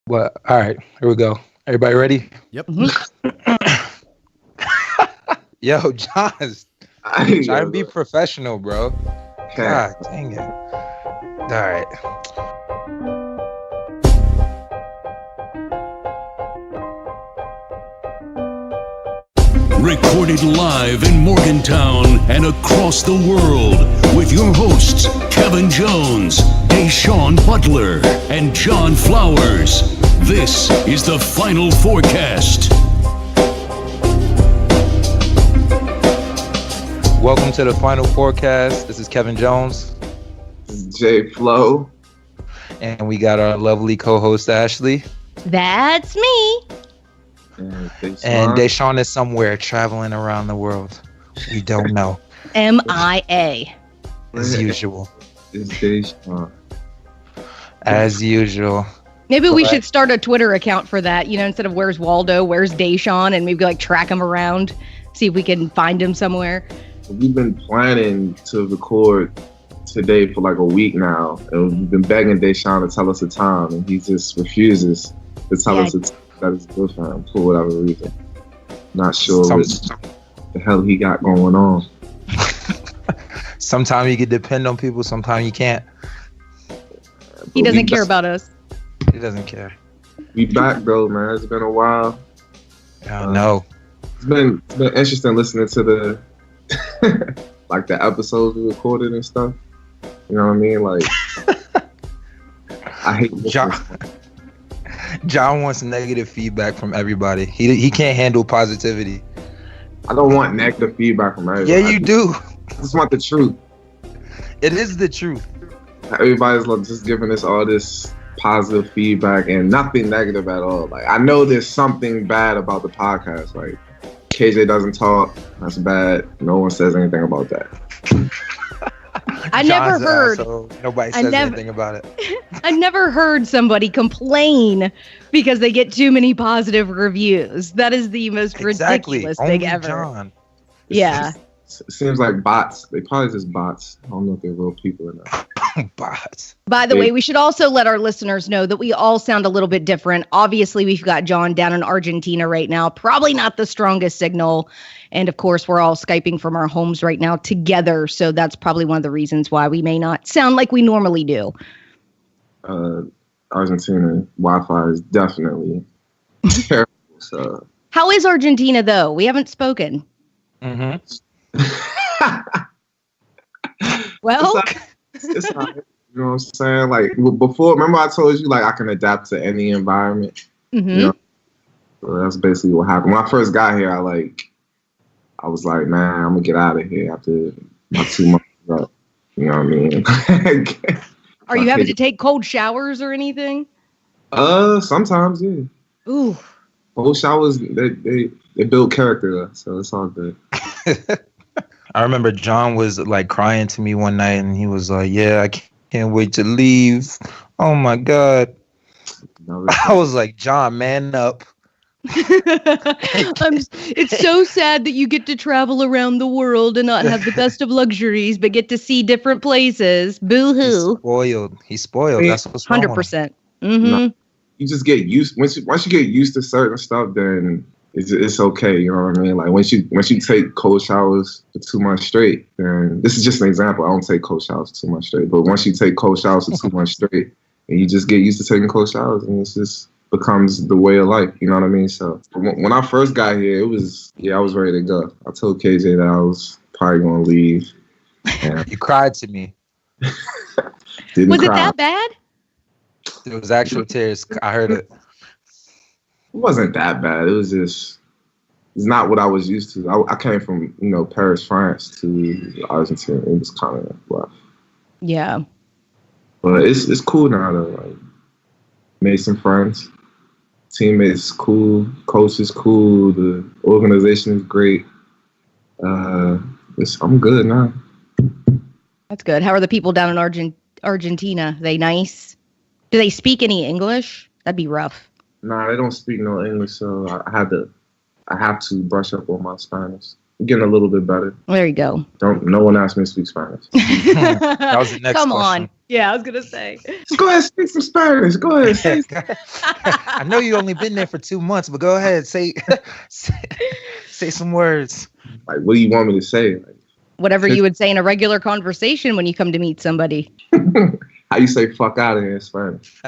What? All right, here we go. Everybody ready? Yep. Yo, John, try to be professional, bro. God dang it. All right. Recorded live in Morgantown and across the world with your hosts, Kevin Jones, Deshaun Butler, and John Flowers. This is the Final Forecast. Welcome to the Final Forecast. This is Kevin Jones. This is Jay Flo. And we got our lovely co-host, Ashley. That's me. And Deshaun is somewhere traveling around the world. We don't know. MIA. As usual. It's Deshaun. As usual. Maybe we should start a Twitter account for that. You know, instead of where's Waldo, where's Deshaun, and maybe like track him around, see if we can find him somewhere. We've been planning to record today for like a week now, and we've been begging Deshaun to tell us the time, and he just refuses to tell us the time that is good for him for whatever reason. Not sure what the hell he got going on. Sometimes you can depend on people, sometimes you can't. He doesn't care about us. He doesn't care. We back though, man. It's been a while. I know. It's been interesting listening to the like the episodes we recorded and stuff. You know what I mean? Like I hate John wants negative feedback from everybody. He can't handle positivity. I don't want negative feedback from everybody. Yeah, you do. I just want the truth. It is the truth. Everybody's like just giving us all this positive feedback and nothing negative at all. Like I know there's something bad about the podcast. Like KJ doesn't talk. That's bad. No one says anything about that. I never heard. Nobody says anything about it. I never heard somebody complain because they get too many positive reviews. That is the most ridiculous thing ever. John. Yeah. It seems like bots. They probably just bots. I don't know if they're real people or not. Bots. By the way, we should also let our listeners know that we all sound a little bit different. Obviously, we've got John down in Argentina right now. Probably not the strongest signal. And of course, we're all Skyping from our homes right now together. So that's probably one of the reasons why we may not sound like we normally do. Argentina Wi-Fi is definitely terrible. So. How is Argentina, though? We haven't spoken. Mm-hmm. Well, it's not, you know what I'm saying? Like before, remember I told you like I can adapt to any environment. Mm-hmm. You know? So that's basically what happened. When I first got here, I was like, man, I'm gonna get out of here after my 2 months up. You know what I mean? Are you having to take cold showers or anything? Sometimes, yeah. Ooh. Cold showers, they build character, so it's all good. I remember John was like crying to me one night, and he was like, "Yeah, I can't wait to leave. Oh my God." I was like, "John, man up." It's so sad that you get to travel around the world and not have the best of luxuries, but get to see different places. Boo-hoo. He's spoiled. That's what's wrong. 100%. Mm-hmm. No, you just get used. Once you get used to certain stuff, then it's okay. You know what I mean? Like once you take cold showers for 2 months straight, then this is just an example. I don't take cold showers for 2 months straight, but once you take cold showers for 2 months straight, and you just get used to taking cold showers, and it's just becomes the way of life. You know what I mean? So when I first got here, I was ready to go. I told KJ that I was probably going to leave. You cried to me. Was it that bad? It was actual tears. I heard it. It wasn't that bad. It was just, it's not what I was used to. I came from, Paris, France to Argentina. It was kind of rough. Yeah. But it's cool now though. Like, made some friends. Teammates cool. Coach is cool. The organization is great. I'm good now. That's good. How are the people down in Argentina? Are they nice? Do they speak any English? That'd be rough. Nah, they don't speak no English, so I have to brush up on my Spanish. I'm getting a little bit better. There you go. No one asked me to speak Spanish. That was the next Come question. on. Yeah, I was gonna say. Just go ahead, speak some Spanish. Go ahead. I know you only been there for 2 months, but go ahead, say some words. Like, what do you want me to say? Like, Whatever you would say in a regular conversation when you come to meet somebody. how you say "fuck out of here" in Spanish?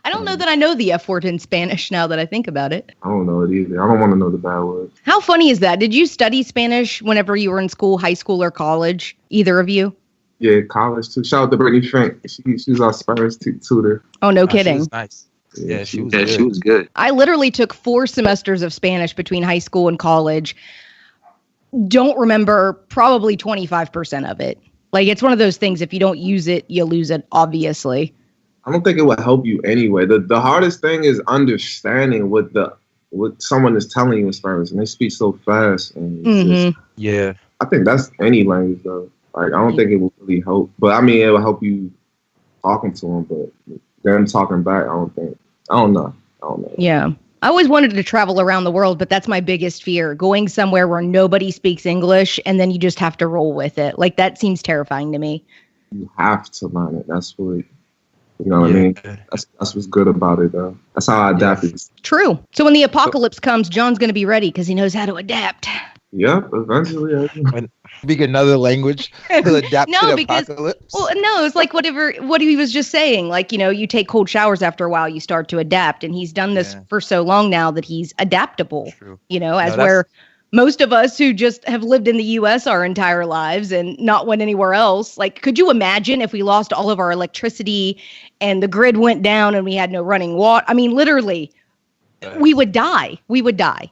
I don't know that I know the F word in Spanish now that I think about it. I don't know it either. I don't want to know the bad words. How funny is that? Did you study Spanish whenever you were in school, high school, or college? Either of you? Yeah, college too. Shout out to Brittany Fink. She was our Spanish tutor. Oh, no She kidding. was nice. Yeah, she was She was good. I literally took 4 semesters of Spanish between high school and college. Don't remember probably 25% of it. Like, it's one of those things, if you don't use it, you lose it, obviously. I don't think it will help you anyway. The hardest thing is understanding what someone is telling you in Spanish, and they speak so fast. And it's just, Yeah. I think that's any language though. Like, I don't think it will really help. But I mean, it will help you talking to them. But them talking back, I don't know. Yeah. I always wanted to travel around the world, but that's my biggest fear. Going somewhere where nobody speaks English and then you just have to roll with it. Like, that seems terrifying to me. You have to learn it. That's what, you know what I mean? That's what's good about it, though. That's how I adapted. True. So when the apocalypse comes, John's going to be ready because he knows how to adapt. Yep, eventually. Speak another language to adapt to the apocalypse. Well, no, it's like what he was just saying. Like, you take cold showers after a while, you start to adapt. And he's done this for so long now that he's adaptable. True. Where most of us who just have lived in the U.S. our entire lives and not went anywhere else. Like, could you imagine if we lost all of our electricity and the grid went down and we had no running water? I mean, literally, we would die. We would die.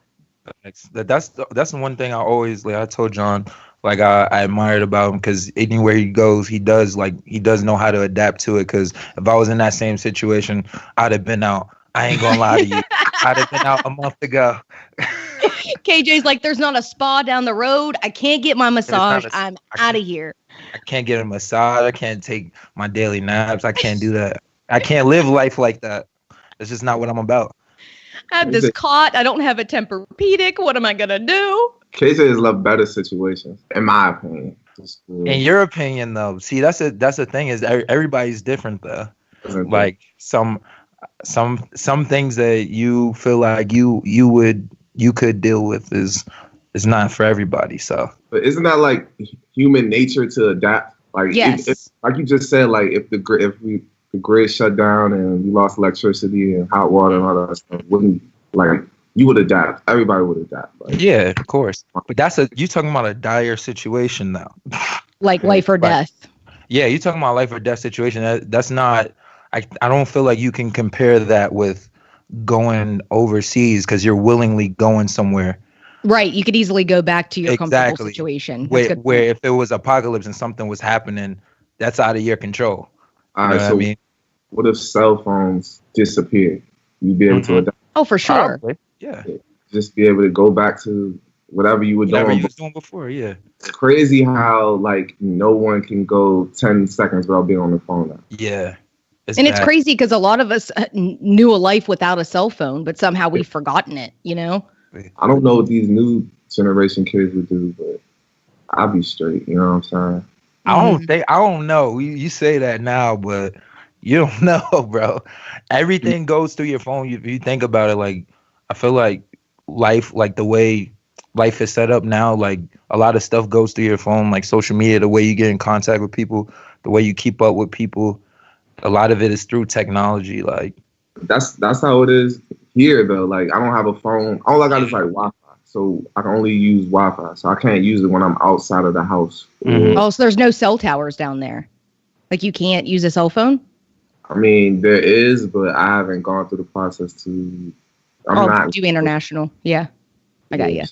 That's the one thing I always, like I told John, like I admired about him, because anywhere he goes, he does know how to adapt to it. Because if I was in that same situation, I'd have been out. I ain't gonna lie to you. I'd have been out a month ago. KJ's like, there's not a spa down the road. I can't get my massage. I'm out of here. I can't get a massage. I can't take my daily naps. I can't do that. I can't live life like that. It's just not what I'm about. I have this cot. I don't have a Tempur-Pedic. What am I going to do? KJ has loved better situations, in my opinion. In your opinion, though, see, that's the thing, is everybody's different, though. Like some things that you feel like you could deal with is not for everybody. So, but isn't that like human nature to adapt? Like, yes. if like you just said, like if the grid shut down and we lost electricity and hot water and all that stuff, you would adapt. Everybody would adapt. Like, yeah, of course. But you talking about a dire situation now. Like life or death. Yeah, you're talking about life or death situation. That's not. I don't feel like you can compare that with going overseas, because you're willingly going somewhere. Right. You could easily go back to your comfortable situation. Where if it was apocalypse and something was happening, that's out of your control. All right, so what if cell phones disappear? You'd be able to adapt. Oh, for sure. Probably. Yeah. Just be able to go back to whatever you were doing before. Yeah. It's crazy how like no one can go 10 seconds without being on the phone now. Yeah. It's crazy because a lot of us knew a life without a cell phone, but somehow we've forgotten it, I don't know what these new generation kids would do, but I'll be straight. You know what I'm saying? I don't know. You say that now, but you don't know, bro. Everything goes through your phone. If you think about it, like, I feel like life, like the way life is set up now, like a lot of stuff goes through your phone, like social media, the way you get in contact with people, the way you keep up with people. A lot of it is through technology. Like, that's how it is here, though. Like, I don't have a phone. All I got is like Wi-Fi, so I can only use Wi-Fi. So I can't use it when I'm outside of the house. Oh, so there's no cell towers down there. Like, you can't use a cell phone? I mean, there is, but I haven't gone through the process to. Do international. Yeah, I got you.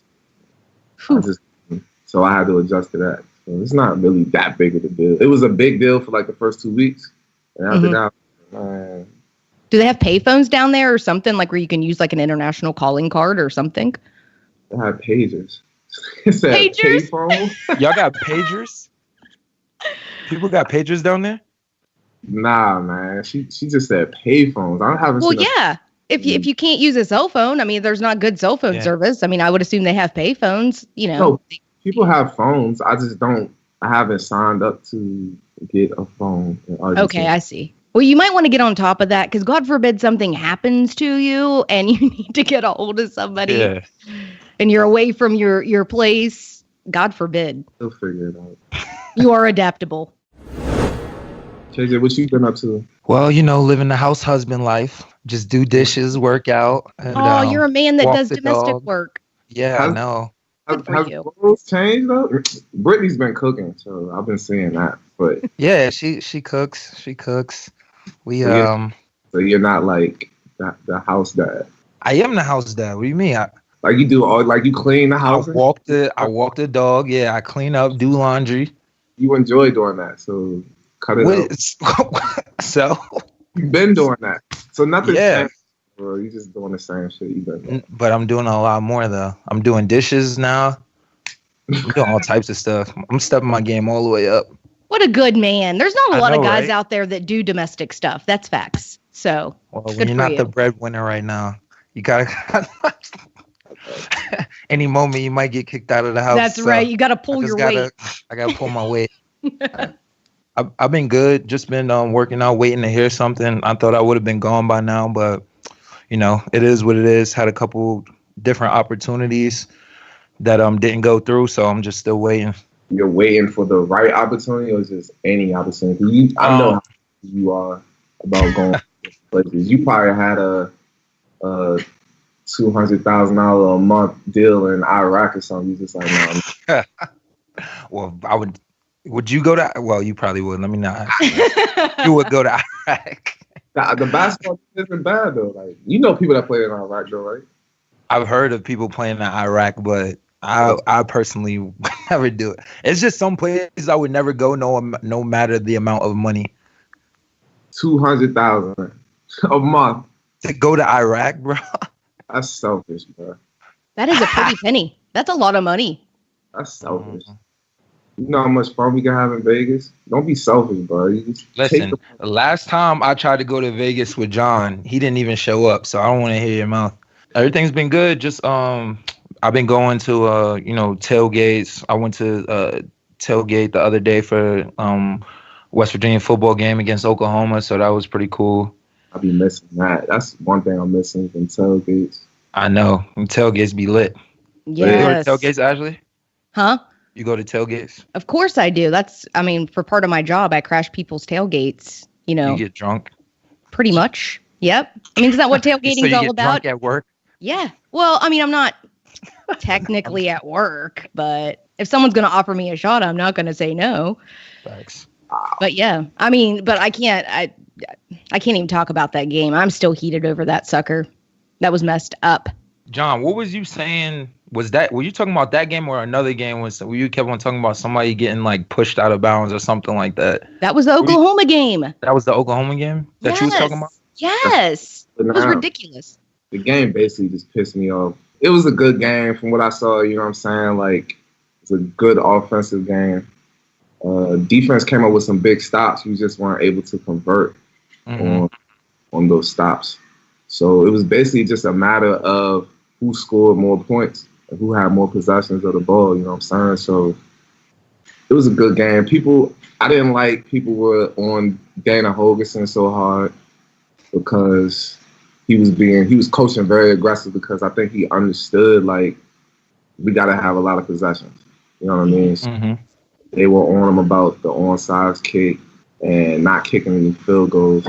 So I had to adjust to that. So it's not really that big of a deal. It was a big deal for like the first 2 weeks. And after that, do they have payphones down there or something, like where you can use like an international calling card or something? They have pagers. It's a pagers? payphone. Y'all got pagers? People got pagers down there? Nah, man. She just said payphones. I haven't. Well, yeah. If you can't use a cell phone, I mean, there's not good cell phone service. I mean, I would assume they have payphones. No, people have phones. I haven't signed up to get a phone in Argentina. Okay, I see. Well, you might want to get on top of that because God forbid something happens to you and you need to get a hold of somebody and you're away from your place. God forbid. We'll figure it out. You are adaptable. KJ, what you been up to? Well, living the house husband life. Just do dishes, work out. And, you're a man that walk does the domestic dog. work. Yeah, I know. Good for you. Roles changed though? Brittany's been cooking, so I've been seeing that. But Yeah, she cooks. She cooks. We So you're not like the house dad. I am the house dad. What do you mean? Like you do all, like you clean the house. I walk the dog. Yeah, I clean up, do laundry. You enjoy doing that, so cut it out. So You've been doing that, so nothing. Yeah. Bro, you just doing the same shit you've been doing. But I'm doing a lot more though. I'm doing dishes now. I'm doing all types of stuff. I'm stepping my game all the way up. What a good man. There's not a I lot of know, guys right? out there that do domestic stuff. That's facts. So Well, good when you're for not you. the breadwinner right now, you gotta. Any moment you might get kicked out of the house. That's so right. You got to pull I your just weight. I gotta pull my weight. I've been good. Just been working out, waiting to hear something. I thought I would have been gone by now, but it is what it is. Had a couple different opportunities that didn't go through, so I'm just still waiting. You're waiting for the right opportunity, or just any opportunity? I know how you are about going places. You probably had a $200,000 a month deal in Iraq or something. You just like, no. Well, I would. Would you go to? Well, you probably would. Let me not. You would go to Iraq. The basketball isn't bad though. Like people that play in Iraq though, right? I've heard of people playing in Iraq, but I personally would never do it. It's just some places I would never go, no matter the amount of money. 200,000 a month To go to Iraq, bro. That's selfish, bro. That is a pretty penny. That's a lot of money. That's selfish. You know how much fun we can have in Vegas? Don't be selfish, bro. You just Listen, last time I tried to go to Vegas with John, he didn't even show up, so I don't want to hear your mouth. Everything's been good. Just I've been going to tailgates. I went to tailgate the other day for West Virginia football game against Oklahoma, so that was pretty cool. I'll be missing that. That's one thing I'm missing from tailgates. I know. Tailgates be lit. Yes. You go to tailgates, Ashley? Huh? You go to tailgates? Of course I do. For part of my job, I crash people's tailgates, You get drunk? Pretty much. Yep. Isn't that what tailgating is all about? Drunk at work? Yeah. Well, I'm not technically at work, but if someone's going to offer me a shot, I'm not going to say no. Thanks. But yeah, but I can't even talk about that game. I'm still heated over that sucker. That was messed up. John, what was you saying? Were you talking about that game or another game where you kept on talking about somebody getting like pushed out of bounds or something like that? That was the Oklahoma game. That was the Oklahoma game that you was talking about? Yes. It was ridiculous. The game basically just pissed me off. It was a good game from what I saw, you know what I'm saying? Like, it's a good offensive game. Defense came up with some big stops. We just weren't able to convert on those stops. So it was basically just a matter of who scored more points and who had more possessions of the ball, you know what I'm saying? So it was a good game. I didn't like people were on Dana Holgerson so hard because he was coaching very aggressive because I think he understood, like, we got to have a lot of possessions. You know what I mean? So they were on him about the onside kick and not kicking any field goals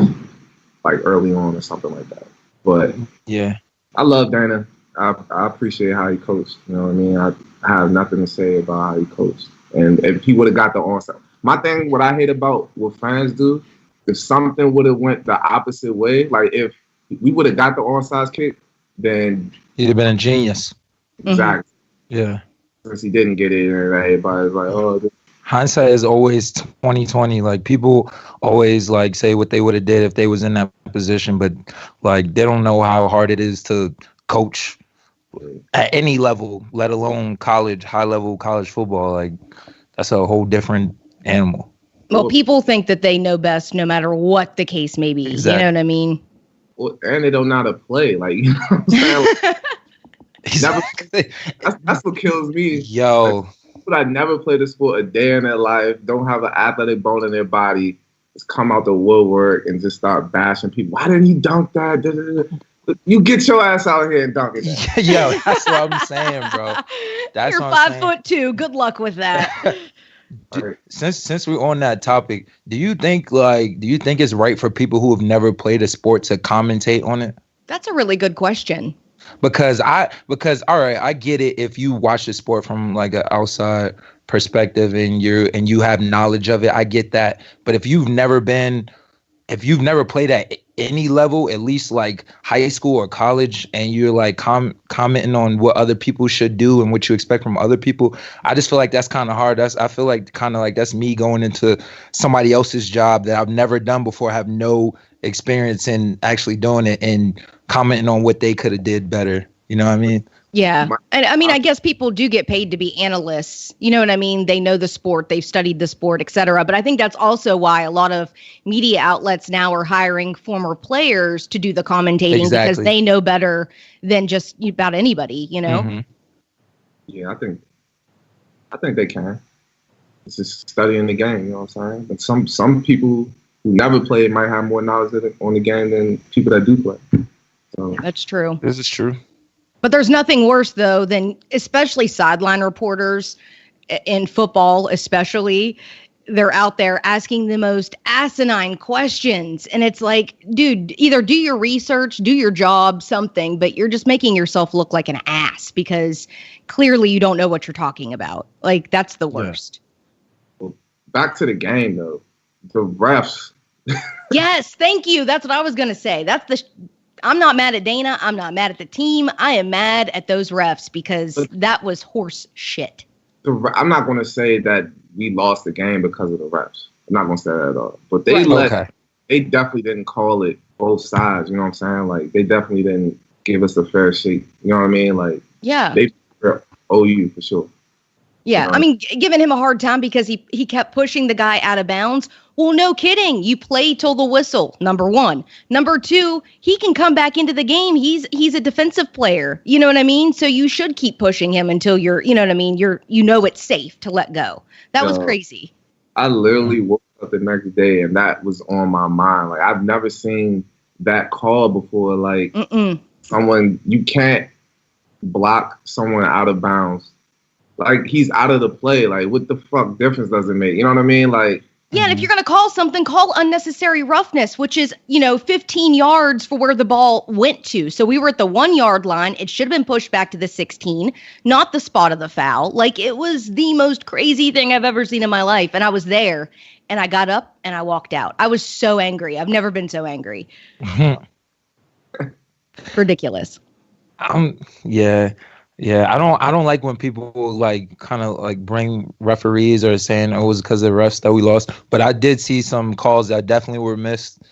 like early on or something like that. But yeah, I love Dana. I appreciate how he coached. You know what I mean? I have nothing to say about how he coached. And if he would have got the onside. My thing, what I hate about what fans do, if something would have went the opposite way, like if we would have got the onside kick, then he'd have been a genius. Exactly. Yeah. Since he didn't get it, and everybody's like, oh. Hindsight is always 20/20. Like, people always like say what they would have did if they was in that position, but like they don't know how hard it is to coach at any level, let alone college, high level college football. Like, that's a whole different animal. Well, people think that they know best no matter what the case may be. Exactly. You know what I mean? Well, and they don't know how to play. Like, you know what I'm saying? Exactly. That's what kills me. Yo. people that never played the sport a day in their life, don't have an athletic bone in their body, just come out the woodwork and just start bashing people. Why didn't you dunk that? You get your ass out here and dunk it. Yo, that's what I'm saying, bro. That's You're what I'm 5'2". Good luck with that. Since we're on that topic, do you think it's right for people who have never played a sport to commentate on it? That's a really good question. Because all right, I get it if you watch the sport from like an outside perspective and you have knowledge of it, I get that. But if you've never played at any level, at least like high school or college, and you're like commenting on what other people should do and what you expect from other people, I just feel like that's kind of hard. I feel like kind of like that's me going into somebody else's job that I've never done before, have no experience in actually doing it, and commenting on what they could have did better. You know what I mean? Yeah. And I mean, I guess people do get paid to be analysts. You know what I mean? They know the sport, they've studied the sport, et cetera. But I think that's also why a lot of media outlets now are hiring former players to do the commentating. Exactly. Because they know better than just about anybody, you know? Mm-hmm. Yeah, I think they can. It's just studying the game, you know what I'm saying? But some people who never played might have more knowledge on the game than people that do play. So that's true. This is true. But there's nothing worse, though, than especially sideline reporters in football, especially. They're out there asking the most asinine questions. And it's like, dude, either do your research, do your job, something, but you're just making yourself look like an ass because clearly you don't know what you're talking about. Like, that's the worst. Yeah. Well, back to the game, though. The refs. Yes, thank you. That's what I was going to say. I'm not mad at Dana. I'm not mad at the team. I am mad at those refs because that was horse shit. I'm not going to say that we lost the game because of the refs. I'm not going to say that at all. But they definitely didn't call it both sides. You know what I'm saying? Like, they definitely didn't give us a fair shake. You know what I mean? Like, yeah, they owe you for sure. Yeah, you know? I mean, giving him a hard time because he kept pushing the guy out of bounds. Well, no kidding. You play till the whistle, number one. Number two, he can come back into the game. He's a defensive player. You know what I mean? So you should keep pushing him until you know what I mean? It's safe to let go. That was crazy. I literally woke up the next day and that was on my mind. Like, I've never seen that call before. Like, you can't block someone out of bounds. Like, he's out of the play. Like, what the fuck difference does it make? You know what I mean? Like, yeah, and if you're going to call something, call unnecessary roughness, which is, 15 yards for where the ball went to. So we were at the 1 yard line. It should have been pushed back to the 16, not the spot of the foul. Like, it was the most crazy thing I've ever seen in my life. And I was there and I got up and I walked out. I was so angry. I've never been so angry. Ridiculous. Yeah, I don't like when people like kind of like bring referees or saying it was because of the refs that we lost. But I did see some calls that definitely were missed.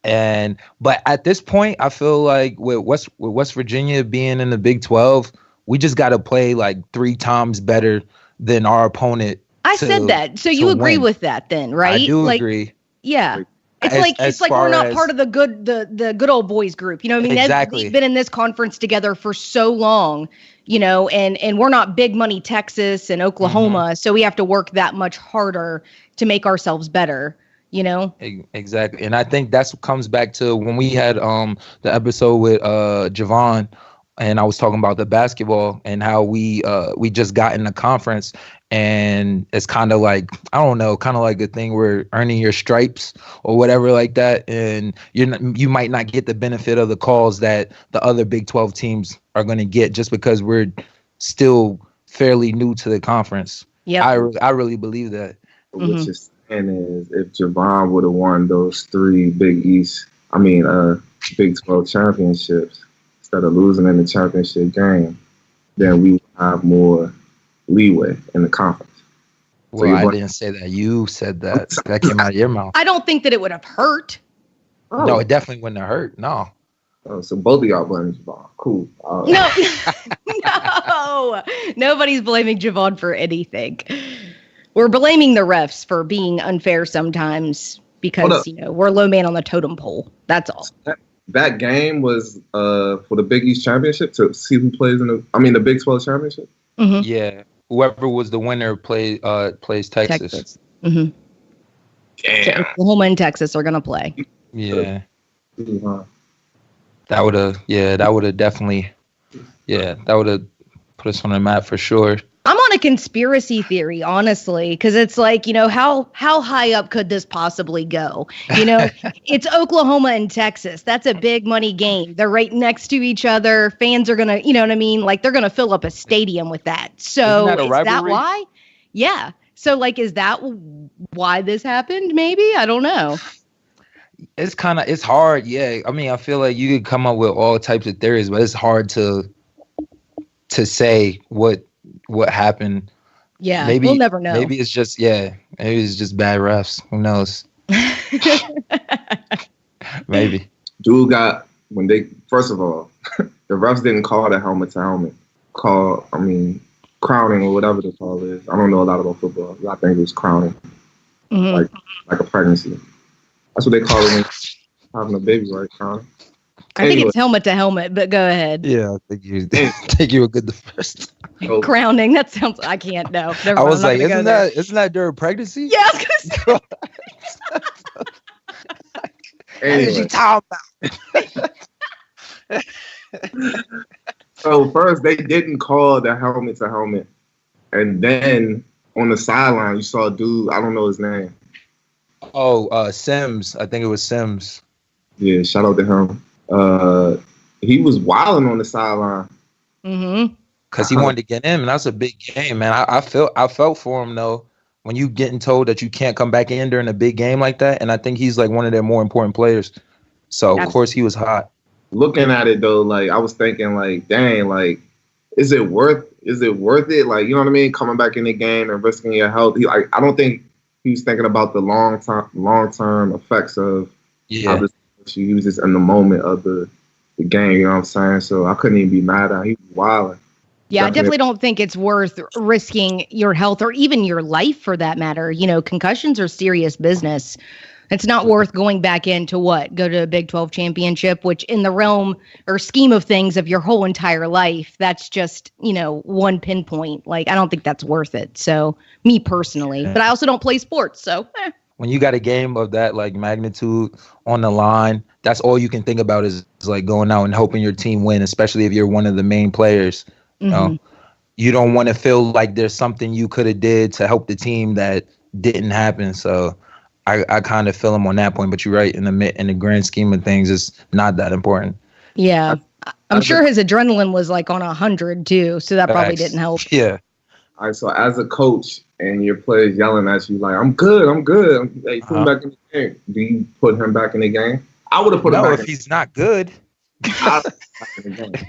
But at this point, I feel like with West Virginia being in the Big 12, we just got to play like 3 times better than our opponent. I said that. So you agree with that then, right? I do agree. Yeah. It's like we're not part of the good old boys group. You know what I mean? Exactly. They've been in this conference together for so long, and we're not big money Texas and Oklahoma. So we have to work that much harder to make ourselves better, Exactly. And I think that's what comes back to when we had the episode with Javon, and I was talking about the basketball and how we just got in the conference. And it's kind of like, I don't know, kind of like a thing where earning your stripes or whatever like that. And you might not get the benefit of the calls that the other Big 12 teams are going to get just because we're still fairly new to the conference. Yeah, I really believe that. What you're saying is if Javon would have won those 3 Big 12 championships instead of losing in the championship game, then we would have more leeway in the conference. Well, I didn't say that. You said that. That came out of your mouth. I don't think that it would have hurt. Oh. No, it definitely wouldn't have hurt. No. Oh, so both of y'all blame Javon. Cool. No. No. Nobody's blaming Javon for anything. We're blaming the refs for being unfair sometimes because, we're low man on the totem pole. That's all. That game was for the Big East Championship to see who plays in the Big 12 Championship? Mm-hmm. Yeah. whoever was the winner plays Texas. Mm-hmm. Damn. So Oklahoma and Texas are gonna play. Yeah. That would have definitely, that would have put us on the map for sure. I'm on a conspiracy theory, honestly, because it's like, how high up could this possibly go? It's Oklahoma and Texas. That's a big money game. They're right next to each other. Fans are going to, you know what I mean? Like, they're going to fill up a stadium with that. So Isn't that is that why? Yeah. So, like, is that why this happened? Maybe? I don't know. It's hard. Yeah. I mean, I feel like you could come up with all types of theories, but it's hard to say what happened. Yeah, we'll never know. Maybe it's just maybe it's just bad refs. Who knows? Maybe. Dude got first of all, the refs didn't call the helmet to helmet. Crowning or whatever the call is. I don't know a lot about football. I think it was crowning. Mm-hmm. Like a pregnancy. That's what they call it when having a baby, right? Crowning. I think it's helmet to helmet, but go ahead. Yeah, I think you were good the first time. Crowning. That sounds. I can't know. I was like, isn't that during pregnancy? Yeah, I was gonna say. What you talking about? So first they didn't call the helmet to helmet, and then on the sideline you saw a dude. I don't know his name. Oh, Sims. I think it was Sims. Yeah, shout out to him. He was wilding on the sideline. Mm-hmm. Because he wanted to get in, and that's a big game, man. I felt for him though when you getting told that you can't come back in during a big game like that, and I think he's like one of their more important players. So of course he was hot. Looking at it though, like I was thinking, like, dang, like, is it worth it? Like, you know what I mean? Coming back in the game and risking your health. I don't think he was thinking about the long term effects of how this she uses in the moment of the game. You know what I'm saying? So I couldn't even be mad at him. He was wilding. Yeah, I definitely don't think it's worth risking your health or even your life for that matter. Concussions are serious business. It's not worth going back in to go to a Big 12 championship, which in the realm or scheme of things of your whole entire life, that's just, one pinpoint. Like, I don't think that's worth it. So me personally, but I also don't play sports. So when you got a game of that like magnitude on the line, that's all you can think about is like going out and hoping your team win, especially if you're one of the main players. You don't want to feel like there's something you could have did to help the team that didn't happen. So I kind of feel him on that point, but you're right, in the grand scheme of things, it's not that important. Yeah. I'm sure his adrenaline was like on 100 too, so that probably didn't help. Yeah. All right, so as a coach and your players yelling at you like, I'm good. Hey, put him back in the game. Do you put him back in the game? I would have put him back in the game. If he's not good.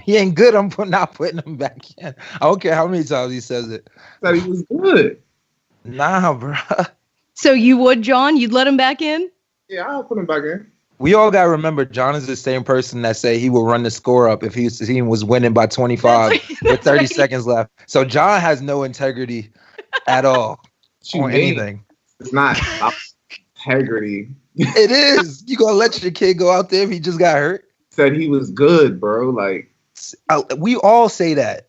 He ain't good, I'm not putting him back in. I don't care how many times he says it. That he was good. Nah, bro. So you would, John? You'd let him back in? Yeah, I'll put him back in. We all got to remember, John is the same person that say he will run the score up if his team was winning by 25 with 30 seconds left. So John has no integrity at all or anything. It's not integrity. It is. You going to let your kid go out there if he just got hurt? Said he was good, bro. Like, we all say that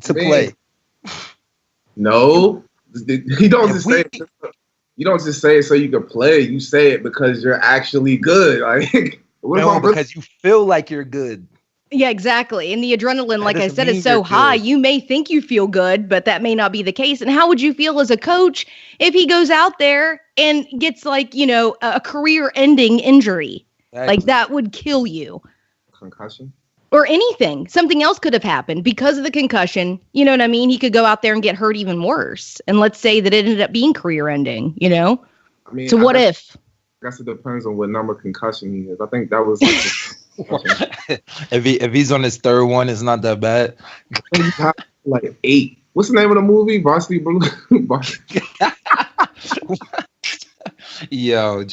to play. No. You don't just say it. You don't just say it so you can play. You say it because you're actually good. Like, because you feel like you're good. Yeah, exactly. And the adrenaline, like I said, is so high. You may think you feel good, but that may not be the case. And how would you feel as a coach if he goes out there and gets like, a career-ending injury? Exactly. Like that would kill you. Concussion? Or anything. Something else could have happened because of the concussion. You know what I mean? He could go out there and get hurt even worse. And let's say that it ended up being career ending, I mean, so what if? I guess it depends on what number concussion he is. I think that was if he's on his third one, it's not that bad. Like 8. What's the name of the movie? Varsity Blue? Yo.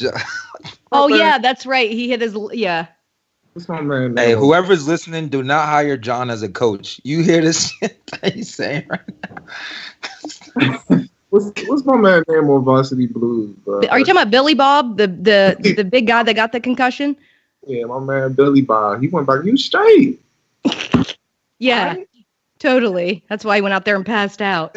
Oh yeah, that's right. He hit his What's my man? Hey, whoever's listening, do not hire John as a coach. You hear this shit that he's saying right now? What's my man name on Varsity Blues, bro? Are you talking about Billy Bob, the big guy that got the concussion? Yeah, my man Billy Bob. He went back. You straight? Yeah, totally. That's why he went out there and passed out.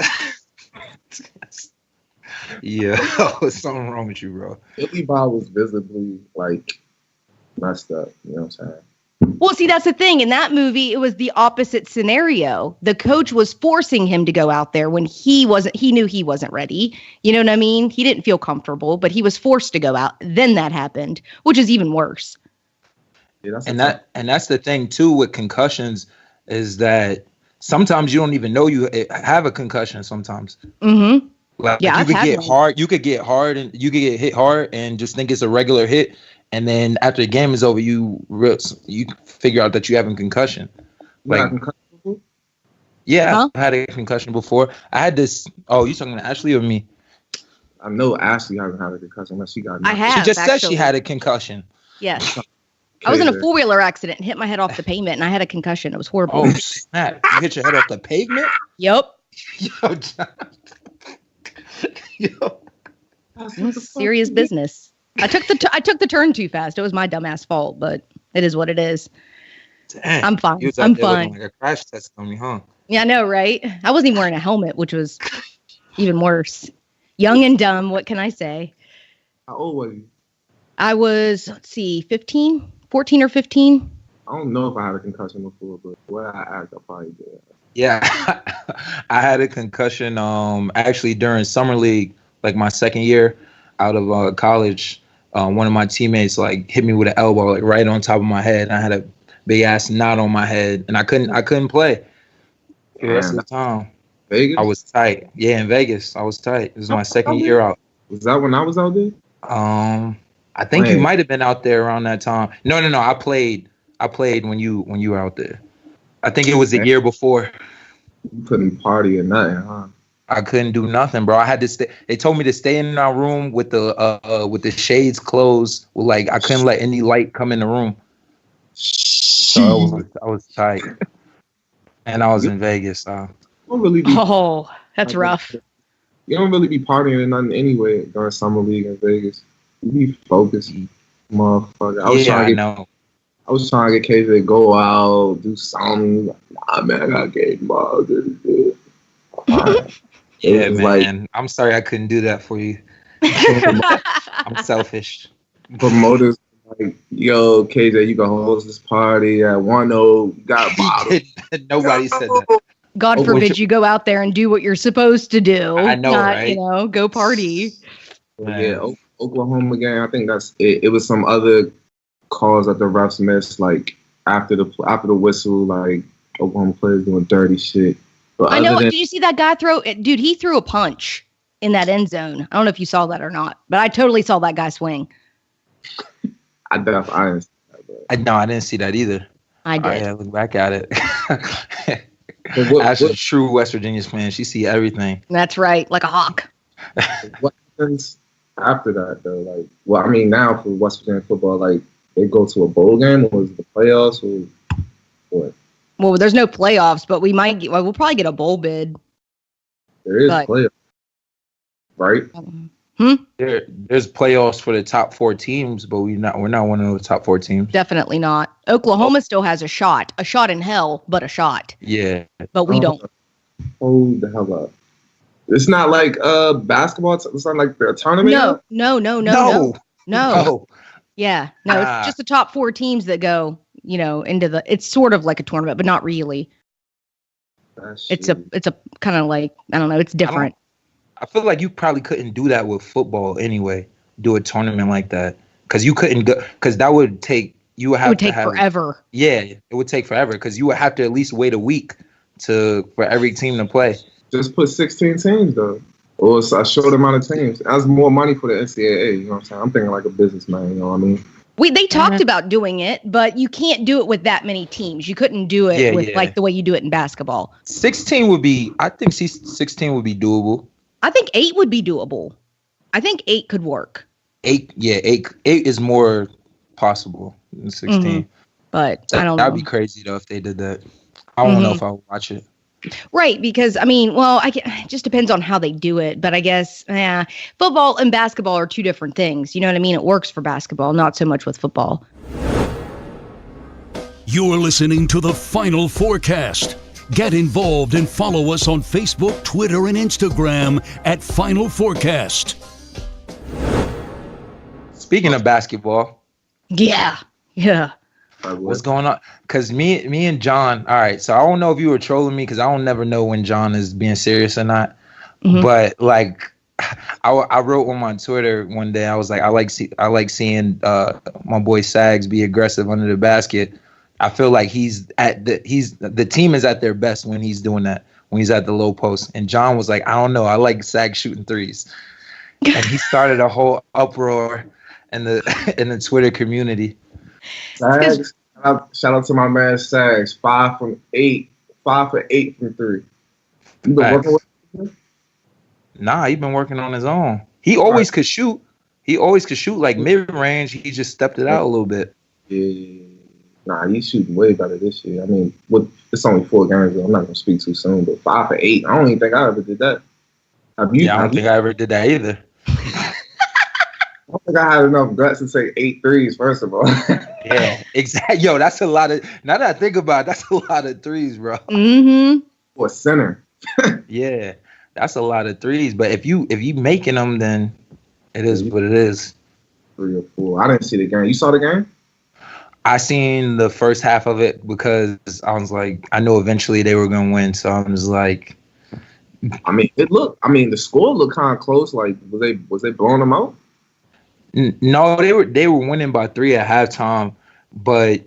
Yeah, there's something wrong with you, bro. Billy Bob was visibly like messed up. You know what I'm saying? Well, see, that's the thing. In that movie, it was the opposite scenario. The coach was forcing him to go out there when he knew he wasn't ready. You know what I mean? He didn't feel comfortable, but he was forced to go out. Then that happened, which is even worse. Yeah, that's the thing too with concussions is that sometimes you don't even know you have a concussion sometimes. Mm-hmm. Like Yeah, you could get hit hard and just think it's a regular hit. And then after the game is over, you figure out that you have a concussion. Like, yeah, I had a concussion before. I had this. Oh, you talking to Ashley or me? I know Ashley hasn't had a concussion unless she got. I have. She just said she had a concussion. Yes. I was in a 4-wheeler accident and hit my head off the pavement, and I had a concussion. It was horrible. Oh, snap. You hit your head off the pavement? Yep. Yo, John. Yo. It was serious business. I took the turn too fast. It was my dumbass fault, but it is what it is. Damn. I'm fine. You was I'm out there fine. like a crash test on me, huh? Yeah, I know, right? I wasn't even wearing a helmet, which was even worse. Young and dumb. What can I say? How old were you? I was, 14 or 15. I don't know if I had a concussion before, but the way I act, I probably did. Yeah, I had a concussion actually during summer league, like my second year out of college. One of my teammates like hit me with an elbow like right on top of my head. And I had a big ass knot on my head, and I couldn't play for the rest of the time. Vegas? I was tight. Yeah, in Vegas, I was tight. It was my second year out. Was that when I was out there? I think you might have been out there around that time. No. I played when you were out there. I think it was the year before. You couldn't party or nothing, huh? I couldn't do nothing, bro. I had to stay. They told me to stay in our room with the shades closed. Like I couldn't let any light come in the room. So I was tight, and I was in Vegas. So. That's rough. You don't really be partying or nothing anyway during summer league in Vegas. You be focused, motherfucker. I was trying to get KJ to go out, do something. Nah, man, I got game balls. Yeah, man. Like, I'm sorry I couldn't do that for you. I'm selfish. Promoters like, yo, KJ, you can host this party at 1-0. Got bottles. Nobody said that. God forbid you go out there and do what you're supposed to do. I know, right? Go party. Yeah, Oklahoma game. I think that's it. It was some other calls that the refs missed, like after the whistle, like Oklahoma players doing dirty shit. But I know. Did you see that guy throw? Dude, he threw a punch in that end zone. I don't know if you saw that or not, but I totally saw that guy swing. I didn't see that. No, I didn't see that either. I did. I had to look back at it. Ashley's a true West Virginia fan. She see everything. That's right, like a hawk. What happens after that, though? Like, well, I mean, now for West Virginia football, like, they go to a bowl game, or is it the playoffs, or what? Well, there's no playoffs, but we'll probably get a bowl bid. There is playoffs, right? There's playoffs for the top 4 teams, but we're not one of the top 4 teams. Definitely not. Oklahoma still has a shot in hell, but a shot. Yeah, but we don't. Hold the hell up! It's not like basketball. It's not like a tournament. No. Yeah, no. It's just the top 4 teams that go. Into the. It's sort of like a tournament, but not really. It's a kind of like, I don't know. It's different. I feel like you probably couldn't do that with football anyway. Do a tournament like that because you couldn't go because that would take. It would take forever. Yeah, it would take forever because you would have to at least wait a week for every team to play. Just put 16 teams though, or a short amount of teams. That's more money for the NCAA. You know what I'm saying? I'm thinking like a businessman. You know what I mean? They talked about doing it, but you can't do it with that many teams. You couldn't do it with like the way you do it in basketball. 16 would be. I think 16 would be doable. I think 8 would be doable. I think 8 could work. 8 is more possible than 16. Mm-hmm. But I don't know. That'd be crazy though if they did that. I don't know if I would watch it. Right, because it just depends on how they do it. But I guess football and basketball are 2 different things. You know what I mean? It works for basketball, not so much with football. You're listening to The Final Forecast Get involved and follow us on Facebook, Twitter, and Instagram at Final Forecast. Speaking of basketball, Yeah. what's going on? Because me and John. All right, so I don't know if you were trolling me because I don't never know when John is being serious or not. Mhm. But like, I wrote on my Twitter one day. I was like, I like seeing my boy Sags be aggressive under the basket. I feel like the team is at their best when he's doing that, when he's at the low post. And John was like, I don't know, I like Sags shooting threes, and he started a whole uproar in the Twitter community. Sags, shout out to my man Sags. 5 for 8 from 3. You been working with him? Nah, he been working on his own. He always could shoot. Like mid range. He just stepped it out a little bit. Yeah. Nah, he's shooting way better this year. I mean, it's only 4 games, so I'm not gonna speak too soon. But 5 for 8, I don't even think I ever did that. Have you? Yeah, I don't think I ever did that either. I don't think I had enough guts to say 8 threes, first of all. Yeah, exactly. Yo, that's a lot of. Now that I think about it, that's a lot of threes, bro. Mm-hmm. For a center. Yeah, that's a lot of threes. But if you making them, then it is what it is. 3 or 4. I didn't see the game. You saw the game? I seen the first half of it because I was like, I know eventually they were gonna win, so I was like, I mean, the score looked kind of close. Like, was they blowing them out? No, they were winning by 3 at halftime, but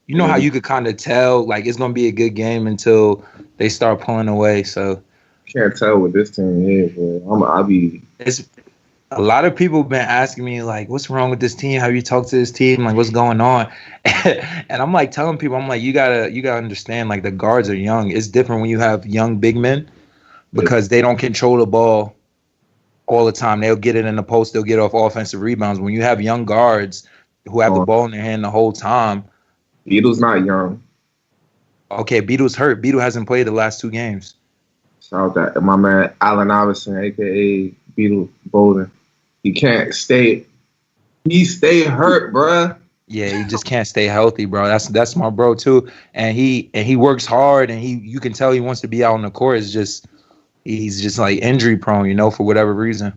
you know how you could kind of tell like it's gonna be a good game until they start pulling away. So can't tell with this team here, but It's a lot of people have been asking me like, what's wrong with this team? Have you talked to this team? Like, what's going on? And I'm like telling people, I'm like, you gotta understand, like the guards are young. It's different when you have young big men because they don't control the ball all the time. They'll get it in the post, they'll get off offensive rebounds. When you have young guards who have the ball in their hand the whole time. Beetle's not young. Okay, Beetle's hurt. Beetle hasn't played the last 2 games. Shout out that my man Allen Iverson, aka Beetle Bolden. He can't stay. He stay hurt, bruh. Yeah, he just can't stay healthy, bro. That's my bro too. And he works hard, and you can tell he wants to be out on the court. It's just he's just like injury prone, for whatever reason.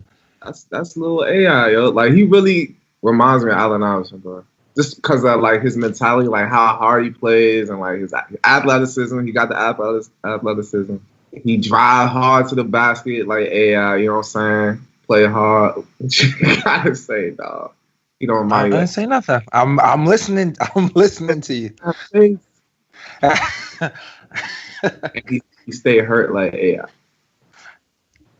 That's little AI, yo. Like he really reminds me of Allen Iverson, bro. Just because of like his mentality, like how hard he plays, and like his athleticism. He got the athleticism. He drive hard to the basket, like AI. You know what I'm saying? Play hard. You gotta say, dog. You don't mind. I didn't say nothing. I'm listening. I'm listening to you. He stay hurt like AI.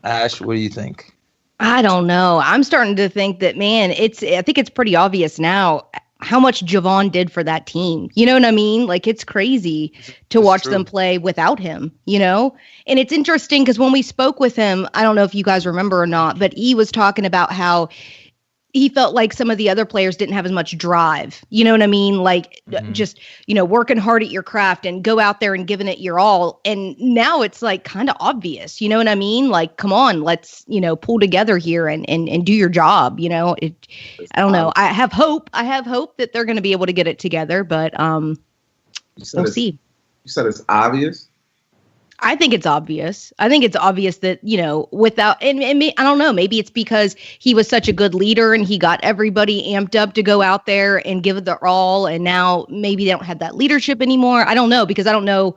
Ash, what do you think? I don't know. I'm starting to think that, man, I think it's pretty obvious now how much Javon did for that team. You know what I mean? Like, it's crazy to watch them play without him, And it's interesting because when we spoke with him, I don't know if you guys remember or not, but he was talking about how he felt like some of the other players didn't have as much drive. You know what I mean? Like just, working hard at your craft and go out there and giving it your all. And now it's like kind of obvious. You know what I mean? Like, come on, let's, pull together here and do your job. I don't know. I have hope that they're going to be able to get it together, but we'll see. You said it's obvious? I think it's obvious. I think it's obvious that, without, and I don't know, maybe it's because he was such a good leader and he got everybody amped up to go out there and give it their all. And now maybe they don't have that leadership anymore. I don't know, because I don't know,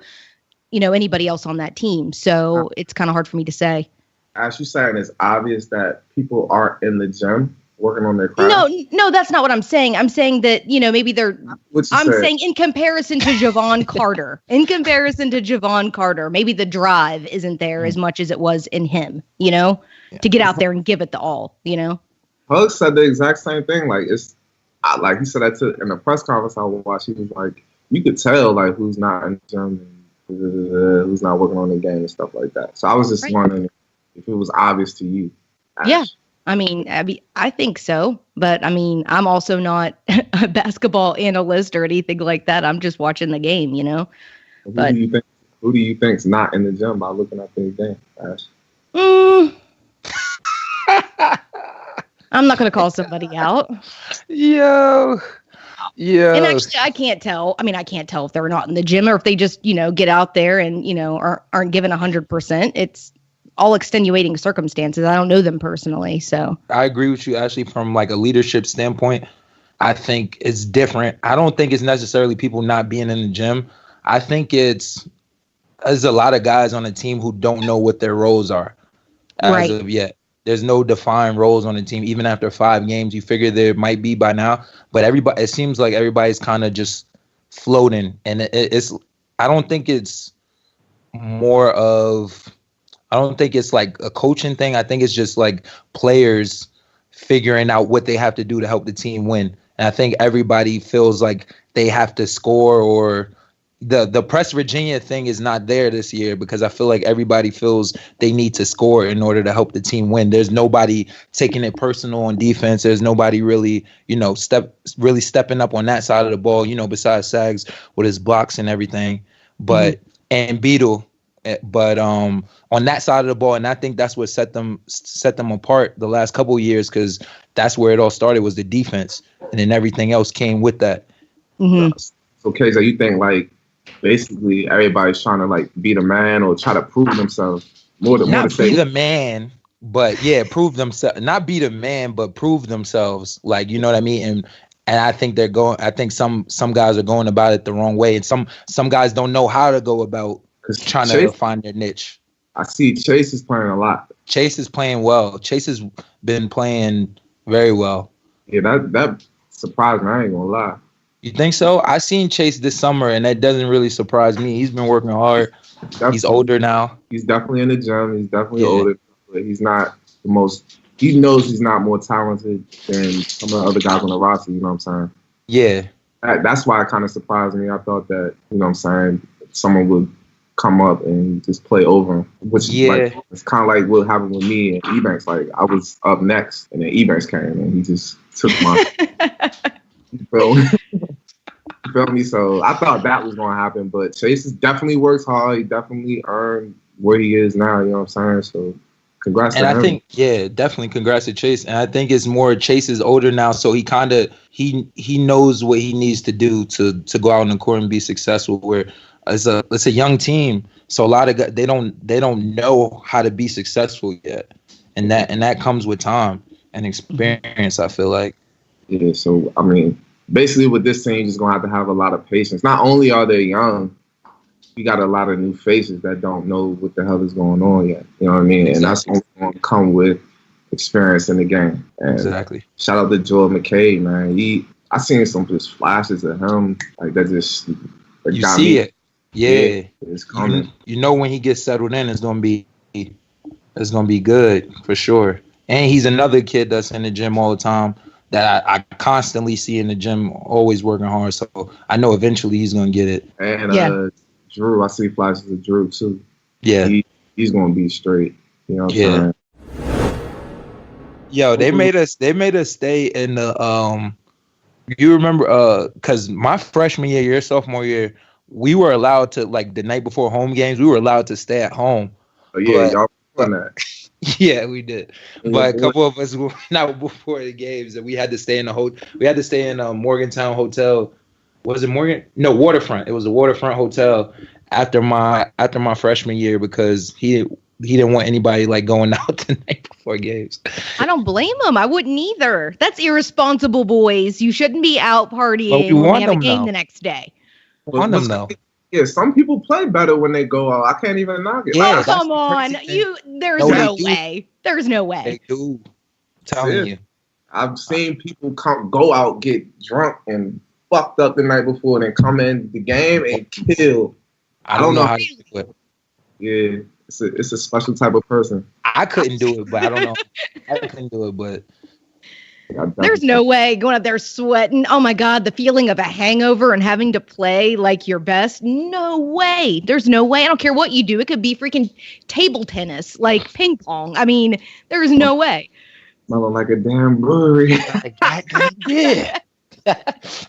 anybody else on that team. So it's kind of hard for me to say. As you saying, it's obvious that people aren't in the gym working on their craft? No, that's not what I'm saying. I'm saying that, maybe they're, saying in comparison to Javon Carter, maybe the drive isn't there as much as it was in him, to get out there and give it the all, Hug said the exact same thing. Like, like he said that in the press conference I watched. He was like, you could tell, like, who's not in the gym and who's not working on the game and stuff like that. So I was just wondering if it was obvious to you. Ash. Yeah. I mean, I think so, but I'm also not a basketball analyst or anything like that. I'm just watching the game, Who do you think's not in the gym by looking at the game, Ash? I'm not going to call somebody out. Yo, Yeah. And actually, I can't tell. I mean, I can't tell if they're not in the gym or if they just, get out there and, aren't given 100%. It's all extenuating circumstances. I don't know them personally. So I agree with you, Ashley, from like a leadership standpoint. I think it's different. I don't think it's necessarily people not being in the gym. I think there's a lot of guys on the team who don't know what their roles are as of yet. There's no defined roles on the team. Even after 5 games, you figure there might be by now. But it seems like everybody's kind of just floating. And I don't think it's like a coaching thing. I think it's just like players figuring out what they have to do to help the team win. And I think everybody feels like they have to score, or the Press Virginia thing is not there this year because I feel like everybody feels they need to score in order to help the team win. There's nobody taking it personal on defense. There's nobody really, stepping up on that side of the ball, besides Sags with his blocks and everything. But and Beetle. But on that side of the ball, and I think that's what set them apart the last couple of years, because that's where it all started, was the defense, and then everything else came with that. Mm-hmm. So, Kaysa, you think like basically everybody's trying to like be the man or try to prove themselves Not be the man, but prove themselves. Not be the man, but prove themselves. Like, you know what I mean? And I think some guys are going about it the wrong way, and some guys don't know how to go about trying to find their niche. I see Chase is playing a lot. Chase is playing well. Chase has been playing very well. Yeah, that surprised me. I ain't gonna lie. You think so? I seen Chase this summer, and that doesn't really surprise me. He's been working hard. He's older now. He's definitely in the gym. He's definitely older, but he's not the most. He knows he's not more talented than some of the other guys on the roster. You know what I'm saying? Yeah. That's why it kind of surprised me. I thought that, you know what I'm saying, someone would come up and just play over him, which is like, it's kind of like what happened with me and Ebanks. Like, I was up next, and then Ebanks came, and he just took my. You feel me? So I thought that was going to happen, but Chase definitely works hard. He definitely earned where he is now. You know what I'm saying? So congrats to him. And I think, definitely congrats to Chase. And I think it's more Chase is older now, so he kind of he knows what he needs to do to go out on the court and be successful. Where it's a young team, so a lot of guys, they don't know how to be successful yet, and that comes with time and experience. I feel like. Yeah. So I mean, basically, with this team, just gonna have a lot of patience. Not only are they young, we got a lot of new faces that don't know what the hell is going on yet. You know what I mean? Exactly. And that's going to come with experience in the game. And exactly. Shout out to Joel McKay, man. I seen some just flashes of him, like that just. You see it. Yeah. It's coming. You know when he gets settled in, it's gonna be good for sure. And he's another kid that's in the gym all the time that I constantly see in the gym, always working hard. So I know eventually he's gonna get it. And Drew, I see flashes of Drew too. Yeah, he's gonna be straight. You know what I'm saying? Yo, they made us stay in the You remember? Because my freshman year, your sophomore year, we were allowed to, like, the night before home games, we were allowed to stay at home. Oh yeah, y'all done that. Yeah, we did. But a couple of us were not before the games, and we had to stay in a Morgantown hotel. Was it Morgan? No, Waterfront. It was a Waterfront hotel after my freshman year because he didn't want anybody like going out the night before games. I don't blame him. I wouldn't either. That's irresponsible, boys. You shouldn't be out partying when you have a game the next day. Want them though. Yeah, some people play better when they go out. I can't even knock it. Yeah, come on. There's no way. There's no way. They do. I'm telling you. I've seen people go out, get drunk and fucked up the night before, and then come in the game and kill. I don't know how to do it. Yeah, it's a special type of person. I couldn't do it, but I don't know. I couldn't do it, but there's no way going out there sweating. Oh my God, the feeling of a hangover and having to play like your best. No way. There's no way. I don't care what you do. It could be freaking table tennis, like ping pong. I mean, there's no way. Smelling like a damn brewery. Yeah. But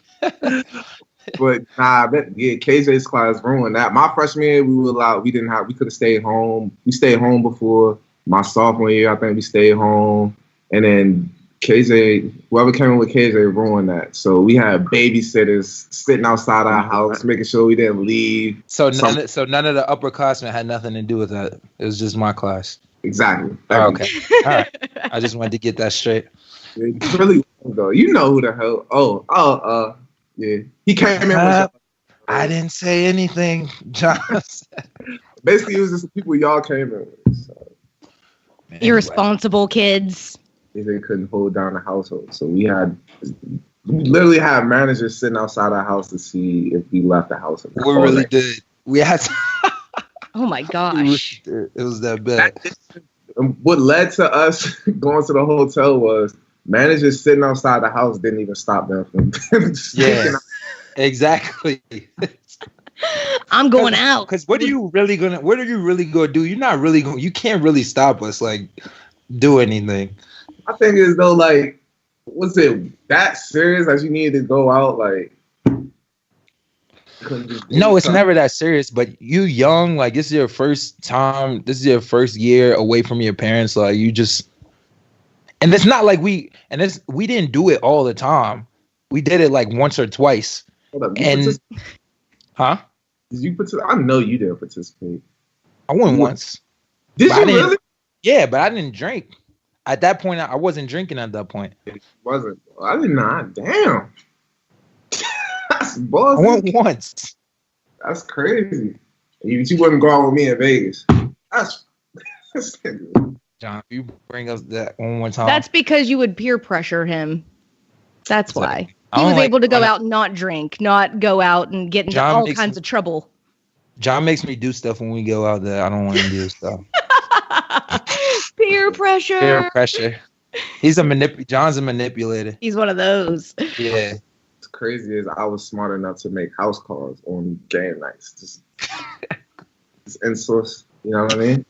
KJ's class ruined that. My freshman year, we could have stayed home. We stayed home before my sophomore year. I think we stayed home, and then KJ, whoever came in with KJ ruined that. So we had babysitters sitting outside our house, making sure we didn't leave. So none of the upperclassmen had nothing to do with that. It was just my class. Exactly. Oh, okay. All right. I just wanted to get that straight. It's really though. You know who the hell? Yeah. He came in with I didn't say anything, John. Basically, it was just the people y'all came in with. So. Irresponsible kids. They couldn't hold down the household. So we literally had managers sitting outside our house to see if we left the house. We really did. We had to. Oh my gosh. It was that bad. What led to us going to the hotel was managers sitting outside the house didn't even stop them from yeah, exactly. I'm going out. Because what are you really gonna do? You're not really going. You can't really stop us. Like, do anything. I think it's though, like, was it that serious that you needed to go out? Like, no, it's never that serious. But you young, like, this is your first time. This is your first year away from your parents. Like, you just, and it's not like we didn't do it all the time. We did it like once or twice. Huh? Did you participate? I know you didn't participate. I went once. Did you really? Yeah, but I didn't drink. At that point, I wasn't drinking at that point. It wasn't. I did not. Damn. That's bossy. I went once. That's crazy. You wouldn't go out with me in Vegas. That's John, if you bring us that one more time. That's because you would peer pressure him. That's why. He was able to go out and not drink, not go out and get into all kinds of trouble. John makes me do stuff when we go out that I don't want to do stuff. Peer pressure. Peer pressure. John's a manipulator. He's one of those. Yeah. What's crazy is I was smart enough to make house calls on game nights. Just in-source. You know what I mean?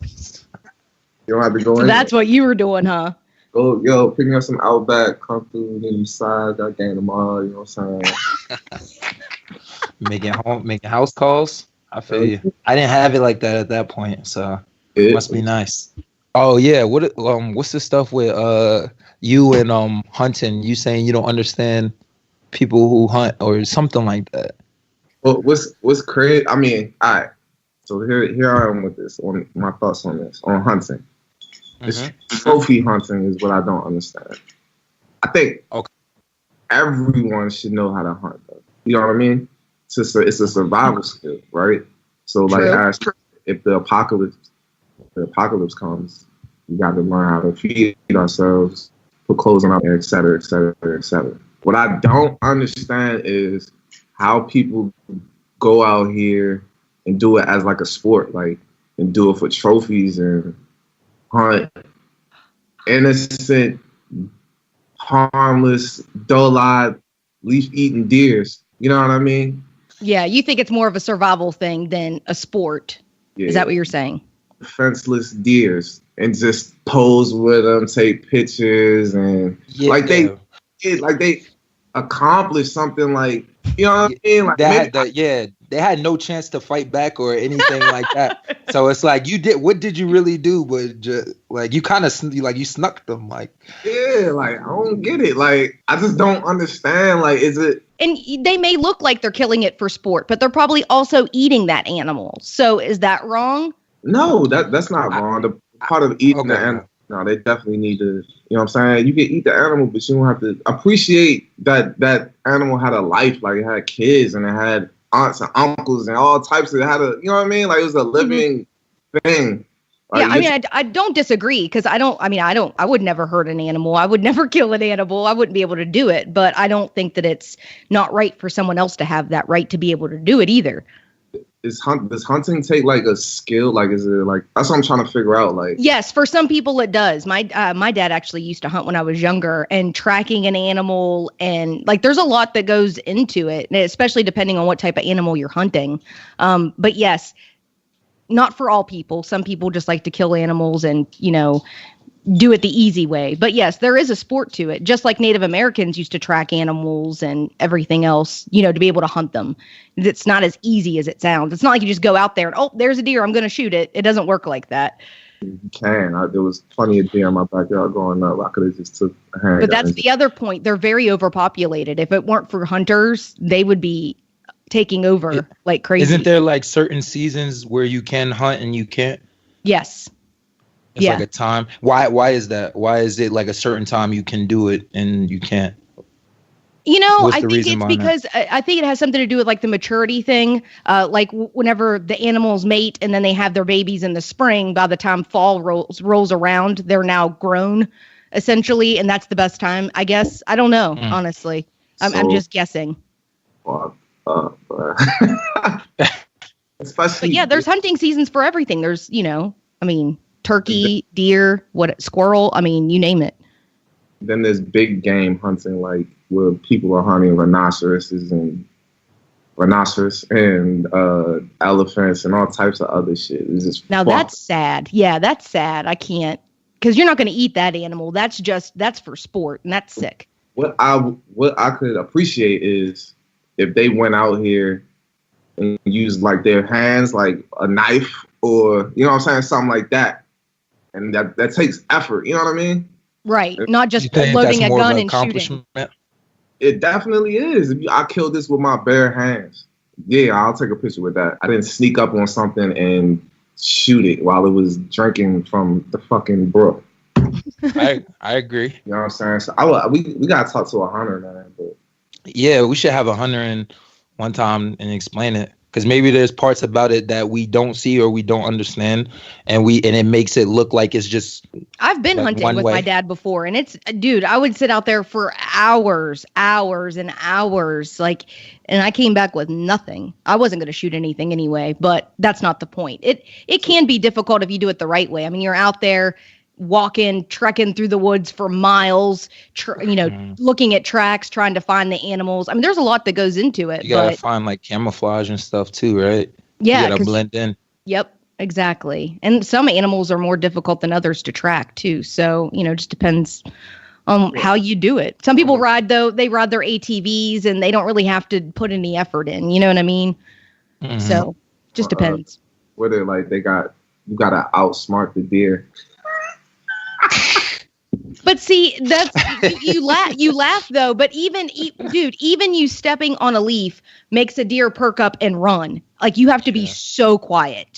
You don't have to go in. That's what you were doing, huh? Go, yo, pick me up some Outback, come through, get them sides, got game tomorrow, you know what I'm saying? making house calls. I feel you. I didn't have it like that at that point, so it must be nice. Oh yeah, what's the stuff with you and hunting? You saying you don't understand people who hunt or something like that? Well, what's crazy? I mean, all right. So here I am with this. On my thoughts on this on hunting. This trophy hunting is what I don't understand. I think everyone should know how to hunt, though. You know what I mean? It's a survival skill, right? So, like, if the apocalypse comes, we got to learn how to feed ourselves, put clothes on, et cetera, et cetera, et cetera. What I don't understand is how people go out here and do it as like a sport, like, and do it for trophies and hunt innocent, harmless, dull-eyed, leaf-eating deers. You know what I mean? Yeah, you think it's more of a survival thing than a sport. Yeah. Is that what you're saying? Defenseless deers, and just pose with them, take pictures, and they accomplished something, like, you know what I mean? Like they had no chance to fight back or anything like that. So it's like, what did you really do? But just, like, you kind of you snuck them, like. Yeah, like, I don't get it. Like, I just don't understand. Like, is it? And they may look like they're killing it for sport, but they're probably also eating that animal. So is that wrong? No, that's not wrong. The part of eating the animal. No, they definitely need to, you know what I'm saying? You can eat the animal, but you don't have to appreciate that animal had a life. Like, it had kids and it had aunts and uncles and all types of, you know what I mean? Like, it was a living thing. Like, yeah, I mean, I don't disagree, because I would never hurt an animal. I would never kill an animal. I wouldn't be able to do it, but I don't think that it's not right for someone else to have that right to be able to do it either. Does hunting take like a skill? Like, is it like, that's what I'm trying to figure out. Like, yes, for some people it does. My dad actually used to hunt when I was younger, and tracking an animal, and like, there's a lot that goes into it, especially depending on what type of animal you're hunting. But yes, not for all people. Some people just like to kill animals and, you know, do it the easy way. But yes, there is a sport to it. Just like Native Americans used to track animals and everything else, you know, to be able to hunt them. It's not as easy as it sounds. It's not like you just go out there and, oh, there's a deer, I'm going to shoot it. It doesn't work like that. You can. There was plenty of deer in my backyard growing up. I could have just took a handgun. But that's the other point. They're very overpopulated. If it weren't for hunters, they would be taking over like crazy. Isn't there like certain seasons where you can hunt and you can't? Yes. It's like a time. Why is that? Why is it like a certain time you can do it and you can't? You know, I think it's because I think it has something to do with like the maturity thing. Like whenever the animals mate and then they have their babies in the spring, by the time fall rolls around, they're now grown essentially. And that's the best time, I guess. I don't know, honestly. I'm just guessing. Especially, but yeah, there's hunting seasons for everything. There's, turkey, deer, squirrel. I mean, you name it. Then there's big game hunting, like where people are hunting rhinoceros and elephants and all types of other shit. It's just now that's sad. Yeah, that's sad. I can't, because you're not going to eat that animal. That's for sport, and that's sick. What I could appreciate is if they went out here and used like their hands, like a knife, or you know what I'm saying, something like that, and that takes effort. You know what I mean? Right, not just loading a gun and shooting. It definitely is. I killed this with my bare hands. Yeah, I'll take a picture with that. I didn't sneak up on something and shoot it while it was drinking from the fucking brook. I agree. You know what I'm saying? So we gotta talk to a hunter, man. But yeah, we should have a hunter in one time and explain it. Because maybe there's parts about it that we don't see or we don't understand, and it makes it look like it's just. I've been hunting with my dad before, and dude, I would sit out there for hours and hours, and I came back with nothing. I wasn't going to shoot anything anyway, but that's not the point. It can be difficult if you do it the right way. I mean, you're out there trekking through the woods for miles, looking at tracks, trying to find the animals. I mean, there's a lot that goes into it. You gotta find like camouflage and stuff too, right? Yeah. You gotta blend in. Yep, exactly. And some animals are more difficult than others to track too. So, it just depends on how you do it. Some people ride their ATVs and they don't really have to put any effort in. You know what I mean? Mm-hmm. So just depends. Where they're like, you gotta outsmart the deer. But see, that's you laugh though. But even you stepping on a leaf makes a deer perk up and run. Like you have to be so quiet.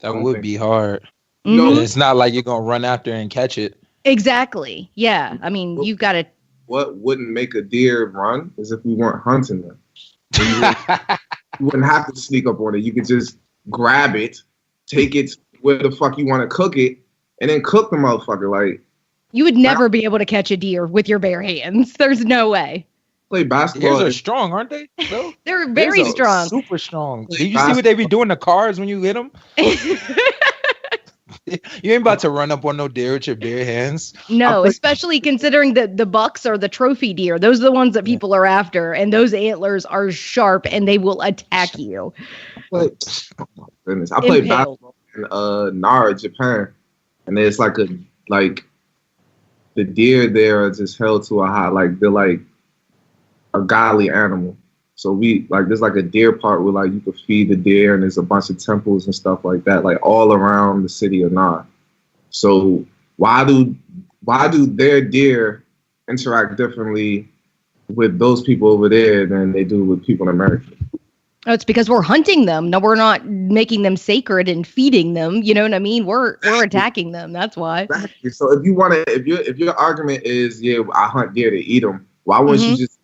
That would be hard. Mm-hmm. No, it's not like you're gonna run after and catch it. Exactly. Yeah. I mean, you've got to. What wouldn't make a deer run is if we weren't hunting them. You wouldn't have to sneak up on it. You could just grab it, take it where the fuck you want to cook it, and then cook the motherfucker. Like. You would never be able to catch a deer with your bare hands. There's no way. Play basketball. Deers are strong, aren't they? No? They're very strong. Super strong. Did you see what they be doing to cars when you hit them? You ain't about to run up on no deer with your bare hands. No, especially considering that the bucks are the trophy deer. Those are the ones that people are after, and those antlers are sharp and they will attack you. I played basketball in Nara, Japan, and it's the deer there are just held to a high, they're like a godly animal. So there's like a deer park where you could feed the deer, and there's a bunch of temples and stuff like that, all around the city of Nara. So why do their deer interact differently with those people over there than they do with people in America? Oh, it's because we're hunting them. No, we're not making them sacred and feeding them. You know what I mean? We're attacking them. That's why. Exactly. So if your argument is, I hunt deer to eat them, why wouldn't you just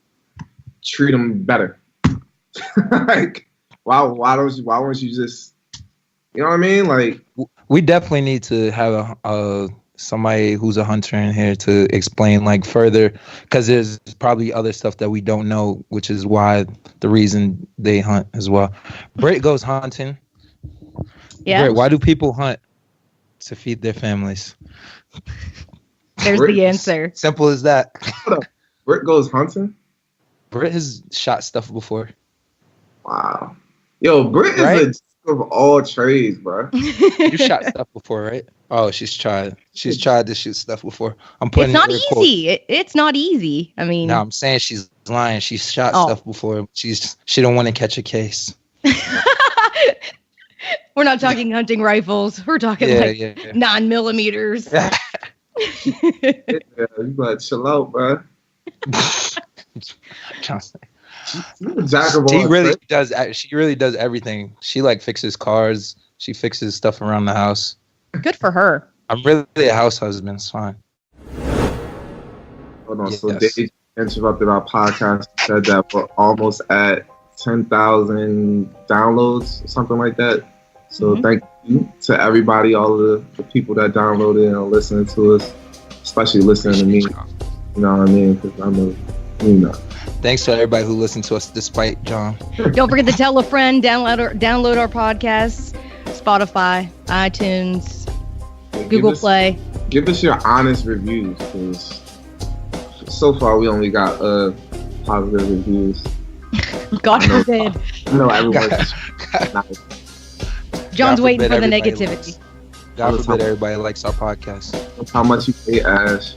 treat them better? why wouldn't you just, you know what I mean? We definitely need to have somebody who's a hunter in here to explain further, because there's probably other stuff that we don't know, which is why the reason they hunt as well. Britt goes hunting. Yeah. Britt, why do people hunt? To feed their families. There's the answer. Simple as that. Britt goes hunting? Britt has shot stuff before. Wow. Yo, Britt is of all trades, bro. You shot stuff before, right? Oh, she's tried to shoot stuff before. It's not easy. It's not easy. I mean, no, I'm saying she's lying. She's shot stuff before. She don't want to catch a case. We're not talking hunting rifles. We're talking 9mm. Yeah, you gotta chill out, bro. She really does. She really does everything. She like fixes cars. She fixes stuff around the house. Good for her. I'm really a house husband. It's fine. Hold on. Yes. So Dave interrupted our podcast. Said that we're almost at 10,000 downloads, or something like that. So thank you to everybody, all the people that downloaded and are listening to us, especially listening to me. You know what I mean? Because I'm Thanks to everybody who listened to us despite John. Don't forget to tell a friend, download our podcasts, Spotify, iTunes, Google Play. Give us your honest reviews, because so far we only got positive reviews. God forbid. No, everyone's nice. John's waiting for the negativity. God forbid everybody likes our podcast. That's how much you pay Ash.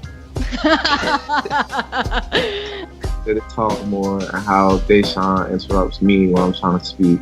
To talk more and how Deshaun interrupts me when I'm trying to speak.